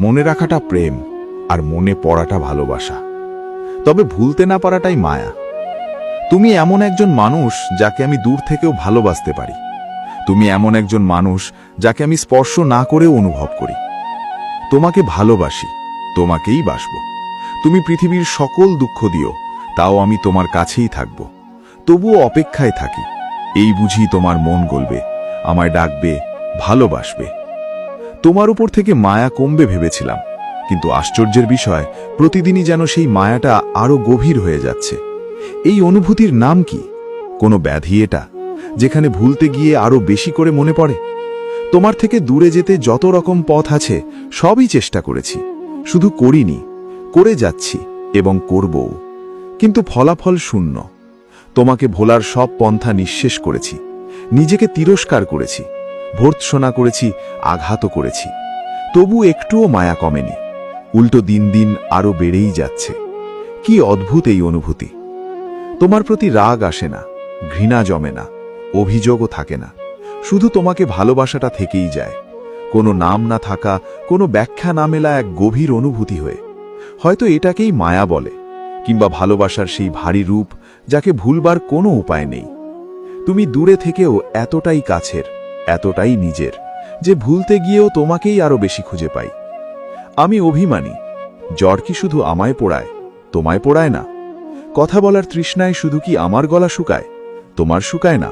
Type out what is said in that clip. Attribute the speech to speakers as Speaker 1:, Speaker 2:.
Speaker 1: মনে রাখাটা প্রেম, আর মনে পড়াটা ভালোবাসা। তবে ভুলতে না পারাটাই মায়া। তুমি এমন একজন মানুষ যাকে আমি দূর থেকেও ভালোবাসতে পারি। তুমি এমন একজন মানুষ যাকে আমি স্পর্শ না করেও অনুভব করি। তোমাকে ভালোবাসি, তোমাকেই বাসব। তুমি পৃথিবীর সকল দুঃখ দিও, তাও আমি তোমার কাছেই থাকব। তবুও অপেক্ষায় থাকি, এই বুঝি তোমার মন গলবে, আমায় ডাকবে, ভালোবাসবে। তোমার উপর থেকে মায়া কমবে ভেবেছিলাম, কিন্তু আশ্চর্যের বিষয়, প্রতিদিনই যেন সেই মায়াটা আরো গভীর হয়ে যাচ্ছে। এই অনুভূতির নাম কি? কোনো ব্যাধি এটা, যেখানে ভুলতে গিয়ে আরো বেশি করে মনে পড়ে? তোমার থেকে দূরে যেতে যত রকম পথ আছে সবই চেষ্টা করেছি, শুধু করিনি, করে যাচ্ছি এবং করবও। কিন্তু ফলাফল শূন্য। তোমাকে ভোলার সব পন্থা নিঃশেষ করেছি, নিজেকে তিরস্কার করেছি, ভর্ৎসনা করেছি, আঘাতও করেছি। তবু একটুও মায়া কমেনি, উল্টো দিন দিন আরো বেড়েই যাচ্ছে। কি অদ্ভুত এই অনুভূতি! তোমার প্রতি রাগ আসে না, ঘৃণা জমে না, অভিযোগও থাকে না, শুধু তোমাকে ভালোবাসাটা থেকেই যায়। কোনো নাম না থাকা, কোনো ব্যাখ্যা না মেলা এক গভীর অনুভূতি হয়ে। হয়তো এটাকেই মায়া বলে, কিংবা ভালোবাসার সেই ভারী রূপ যাকে ভুলবার কোনো উপায় নেই। তুমি দূরে থেকেও এতটাই কাছের, এতটাই নিজের, যে ভুলতে গিয়েও তোমাকেই আরো বেশি খুঁজে পাই। আমি অভিমানী, জ্বর কি শুধু আমায় পোড়ায়, তোমায় পোড়ায় না? কথা বলার তৃষ্ণায় শুধু কি আমার গলা শুকায়, তোমার শুকায় না?